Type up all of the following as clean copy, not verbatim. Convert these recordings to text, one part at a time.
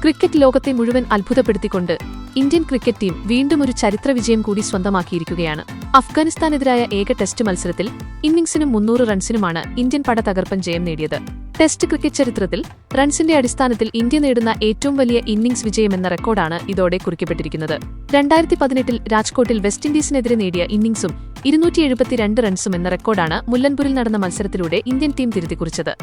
Cricket ലോകത്തെ മുഴുവൻ അത്ഭുതപ്പെടുത്തിക്കൊണ്ട് Indian cricket team വീണ്ടും ഒരു ചരിത്ര വിജയം കൂടി സ്വന്തമാക്കിയിരിക്കുകയാണ്. അഫ്ഗാനിസ്ഥാനെതിരായ ഏക ടെസ്റ്റ് മത്സരത്തിൽ ഇന്നിംഗ്സിനും 300 റൺസിനുമാണ് ഇന്ത്യൻ പട തകർപ്പൻ ജയം നേടിയത്. ടെസ്റ്റ് ക്രിക്കറ്റ് ചരിത്രത്തിൽ റൺസിന്റെ അടിസ്ഥാനത്തിൽ ഇന്ത്യ നേടുന്ന ഏറ്റവും വലിയ ഇന്നിംഗ്സ് വിജയമെന്ന റെക്കോർഡാണ് ഇതോടെ കുറിക്കപ്പെട്ടിരിക്കുന്നത്. 2018 രാജ്കോട്ടിൽ വെസ്റ്റ് ഇൻഡീസിനെതിരെ നേടിയ ഇന്നിംഗ്സും 272 റൺസും എന്ന റെക്കോർഡാണ് മുല്ലൻപൂരിൽ നടന്ന മത്സരത്തിലൂടെ ഇന്ത്യൻ ടീം തിരുത്തിക്കുറിച്ചത്.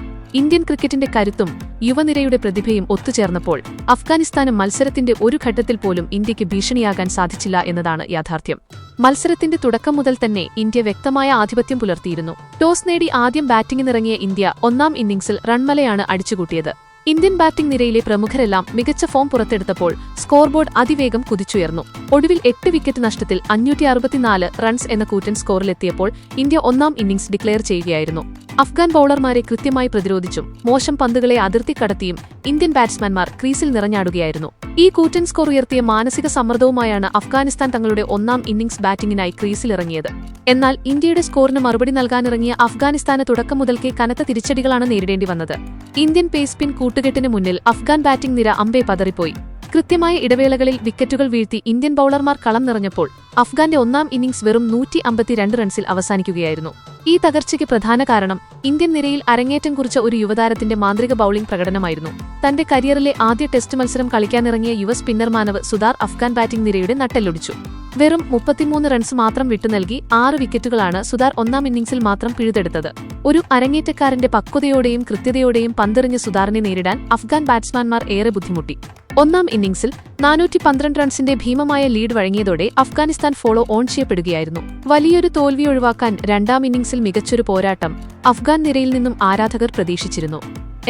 ഇന്ത്യൻ ക്രിക്കറ്റിന്റെ കരുത്തും യുവനിരയുടെ പ്രതിഭയും ഒത്തുചേർന്നപ്പോൾ അഫ്ഗാനിസ്ഥാനും മത്സരത്തിന്റെ ഒരു ഘട്ടത്തിൽ പോലും ഇന്ത്യയ്ക്ക് ഭീഷണിയാകാൻ സാധിച്ചില്ല എന്നതാണ് യാഥാർത്ഥ്യം. മത്സരത്തിന്റെ തുടക്കം മുതൽ തന്നെ ഇന്ത്യ വ്യക്തമായ ആധിപത്യം പുലർത്തിയിരുന്നു. ടോസ് നേടി ആദ്യം ബാറ്റിംഗിനിറങ്ങിയ ഇന്ത്യ ഒന്നാം ഇന്നിംഗ്സിൽ റൺമലയാണ് അടിച്ചുകൂട്ടിയത്. ഇന്ത്യൻ ബാറ്റിംഗ് നിരയിലെ പ്രമുഖരെല്ലാം മികച്ച ഫോം പുറത്തെടുത്തപ്പോൾ സ്കോർ ബോർഡ് അതിവേഗം കുതിച്ചുയർന്നു. ഒടുവിൽ 8 വിക്കറ്റ് നഷ്ടത്തിൽ 564 റൺസ് എന്ന കൂറ്റൻ സ്കോറിലെത്തിയപ്പോൾ ഇന്ത്യ ഒന്നാം ഇന്നിംഗ്സ് ഡിക്ലെയർ ചെയ്യുകയായിരുന്നു. അഫ്ഗാൻ ബൌളർമാരെ കൃത്യമായി പ്രതിരോധിച്ചും മോശം പന്തുകളെ അതിർത്തി കടത്തിയും ഇന്ത്യൻ ബാറ്റ്സ്മാൻമാർ ക്രീസിൽ നിറഞ്ഞാടുകയായിരുന്നു. ഈ കൂറ്റൻ സ്കോർ ഉയർത്തിയ മാനസിക സമ്മർദ്ദവുമായാണ് അഫ്ഗാനിസ്ഥാൻ തങ്ങളുടെ ഒന്നാം ഇന്നിംഗ്സ് ബാറ്റിംഗിനായി ക്രീസിലിറങ്ങിയത്. എന്നാൽ ഇന്ത്യയുടെ സ്കോറിന് മറുപടി നൽകാനിറങ്ങിയ അഫ്ഗാനിസ്ഥാന് തുടക്കം മുതൽക്കേ കനത്ത തിരിച്ചടികളാണ് നേരിടേണ്ടി വന്നത്. ഇന്ത്യൻ പേസ് സ്പിൻ കൂട്ടുകെട്ടിന് മുന്നിൽ അഫ്ഗാൻ ബാറ്റിംഗ് നിര അമ്പേ പതറിപ്പോയി. കൃത്യമായ ഇടവേളകളിൽ വിക്കറ്റുകൾ വീഴ്ത്തി ഇന്ത്യൻ ബൌളർമാർ കളം നിറഞ്ഞപ്പോൾ അഫ്ഗാന്റെ ഒന്നാം ഇന്നിംഗ്സ് വെറും 152 റൺസിൽ അവസാനിക്കുകയായിരുന്നു. ഈ തകർച്ചയ്ക്ക് പ്രധാന കാരണം ഇന്ത്യൻ നിരയിൽ അരങ്ങേറ്റം കുറിച്ച ഒരു യുവതാരത്തിന്റെ മാന്ത്രിക ബൌളിംഗ് പ്രകടനമായിരുന്നു. തന്റെ കരിയറിലെ ആദ്യ ടെസ്റ്റ് മത്സരം കളിക്കാനിറങ്ങിയ യുവ സ്പിന്നർ മാനവ് സുതാർ അഫ്ഗാൻ ബാറ്റിംഗ് നിരയുടെ നട്ടെല്ലൊടിച്ചു. വെറും 33 റൺസ് മാത്രം വിട്ടുനൽകി 6 വിക്കറ്റുകളാണ് സുതാർ ഒന്നാം ഇന്നിംഗ്സിൽ മാത്രം പിഴുതെടുത്തത്. ഒരു അരങ്ങേറ്റക്കാരന്റെ പക്വതയോടെയും കൃത്യതയോടെയും പന്തെറിഞ്ഞ സുതാറിനെ നേരിടാൻ അഫ്ഗാൻ ബാറ്റ്സ്മാൻമാർ ഏറെ ബുദ്ധിമുട്ടി. ഒന്നാം ഇന്നിംഗ്സിൽ 412 റൺസിന്റെ ഭീമമായ ലീഡ് വഴങ്ങിയതോടെ അഫ്ഗാനിസ്ഥാൻ ഫോളോ ഓൺ ചെയ്യപ്പെടുകയായിരുന്നു. വലിയൊരു തോൽവി ഒഴിവാക്കാൻ രണ്ടാം ഇന്നിംഗ്സിൽ മികച്ചൊരു പോരാട്ടം അഫ്ഗാൻ നിരയിൽ നിന്നും ആരാധകർ പ്രതീക്ഷിച്ചിരുന്നു.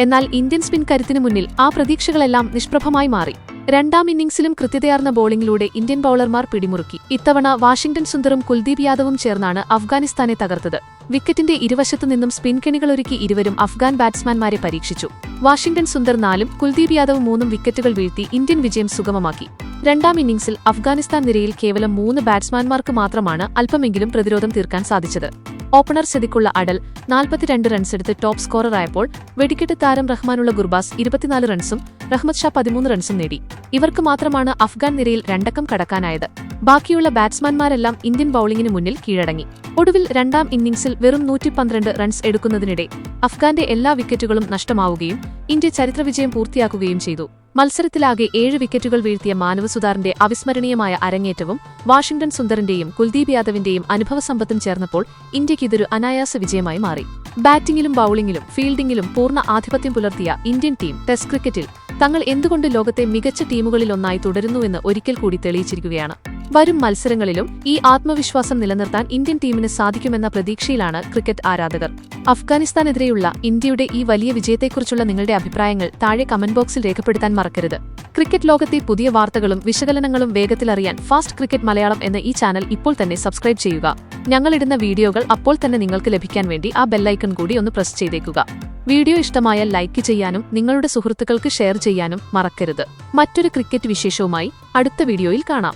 എന്നാൽ ഇന്ത്യൻ സ്പിൻ കരുത്തിനു മുന്നിൽ ആ പ്രതീക്ഷകളെല്ലാം നിഷ്പ്രഭമായി മാറി. രണ്ടാം ഇന്നിംഗ്സിലും കൃത്യതയാർന്ന ബോളിംഗിലൂടെ ഇന്ത്യൻ ബൌളർമാർ പിടിമുറുക്കി. ഇത്തവണ വാഷിംഗ്ടൺ സുന്ദറും കുൽദീപ് യാദവും ചേർന്നാണ് അഫ്ഗാനിസ്ഥാനെ തകർത്തത്. വിക്കറ്റിന്റെ ഇരുവശത്തു നിന്നും സ്പിൻ കെണികളൊരുക്കി ഇരുവരും അഫ്ഗാൻ ബാറ്റ്സ്മാൻമാരെ പരീക്ഷിച്ചു. വാഷിംഗ്ടൺ സുന്ദർ 4ഉം കുൽദീപ് യാദവ് 3ഉം വിക്കറ്റുകൾ വീഴ്ത്തി ഇന്ത്യൻ വിജയം സുഗമമാക്കി. രണ്ടാം ഇന്നിംഗ്സിൽ അഫ്ഗാനിസ്ഥാൻ നിരയിൽ കേവലം 3 ബാറ്റ്സ്മാൻമാർക്ക് മാത്രമാണ് അല്പമെങ്കിലും പ്രതിരോധം തീർക്കാൻ സാധിച്ചത്. ഓപ്പണർ സിദ്ദിഖുള്ള അടൽ 42 റൺസെടുത്ത് ടോപ്പ് സ്കോററായപ്പോൾ വെടിക്കെട്ട് താരം റഹ്മാനുള്ള ഗുർബാസ് 24 റൺസും റഹ്മത് ഷാ 13 റൺസും നേടി. ഇവർക്ക് മാത്രമാണ് അഫ്ഗാൻ നിരയിൽ രണ്ടക്കം കടക്കാനായത്. ബാക്കിയുള്ള ബാറ്റ്സ്മാൻമാരെല്ലാം ഇന്ത്യൻ ബൌളിംഗിന് മുന്നിൽ കീഴടങ്ങി. ഒടുവിൽ രണ്ടാം ഇന്നിംഗ്സിൽ വെറും 112 റൺസ് എടുക്കുന്നതിനിടെ അഫ്ഗാന്റെ എല്ലാ വിക്കറ്റുകളും നഷ്ടമാവുകയും ഇന്ത്യ ചരിത്രവിജയം പൂർത്തിയാക്കുകയും ചെയ്തു. മത്സരത്തിലാകെ 7 വിക്കറ്റുകൾ വീഴ്ത്തിയ മാനവ് സുതാറിന്റെ അവിസ്മരണീയമായ അരങ്ങേറ്റവും വാഷിംഗ്ടൺ സുന്ദറിന്റെയും കുൽദീപ് യാദവിന്റെയും അനുഭവസമ്പത്തും ചേർന്നപ്പോൾ ഇന്ത്യയ്ക്ക് ഇതൊരു അനായാസ വിജയമായി മാറി. ബാറ്റിംഗിലും ബൌളിംഗിലും ഫീൽഡിംഗിലും പൂർണ്ണ ആധിപത്യം പുലർത്തിയ ഇന്ത്യൻ ടീം ടെസ്റ്റ് ക്രിക്കറ്റിൽ തങ്ങൾ എന്തുകൊണ്ട് ലോകത്തെ മികച്ച ടീമുകളിലൊന്നായി തുടരുന്നുവെന്ന് ഒരിക്കൽ കൂടി തെളിയിച്ചിരിക്കുകയാണ്. വരും മത്സരങ്ങളിലും ഈ ആത്മവിശ്വാസം നിലനിർത്താൻ ഇന്ത്യൻ ടീമിന് സാധിക്കുമെന്ന പ്രതീക്ഷയിലാണ് ക്രിക്കറ്റ് ആരാധകർ. അഫ്ഗാനിസ്ഥാനെതിരെയുള്ള ഇന്ത്യയുടെ ഈ വലിയ വിജയത്തെക്കുറിച്ചുള്ള നിങ്ങളുടെ അഭിപ്രായങ്ങൾ താഴെ കമന്റ് ബോക്സിൽ രേഖപ്പെടുത്താൻ മറക്കരുത്. ക്രിക്കറ്റ് ലോകത്തെ പുതിയ വാർത്തകളും വിശകലനങ്ങളും വേഗത്തിലറിയാൻ ഫാസ്റ്റ് ക്രിക്കറ്റ് മലയാളം എന്ന ഈ ചാനൽ ഇപ്പോൾ തന്നെ സബ്സ്ക്രൈബ് ചെയ്യുക. ഞങ്ങളിടുന്ന വീഡിയോകൾ അപ്പോൾ തന്നെ നിങ്ങൾക്ക് ലഭിക്കാൻ വേണ്ടി ആ ബെല്ലൈക്കൺ കൂടി ഒന്ന് പ്രസ് ചെയ്തേക്കുക. വീഡിയോ ഇഷ്ടമായാൽ ലൈക്ക് ചെയ്യാനും നിങ്ങളുടെ സുഹൃത്തുക്കൾക്ക് ഷെയർ ചെയ്യാനും മറക്കരുത്. മറ്റൊരു ക്രിക്കറ്റ് വിശേഷവുമായി അടുത്ത വീഡിയോയിൽ കാണാം.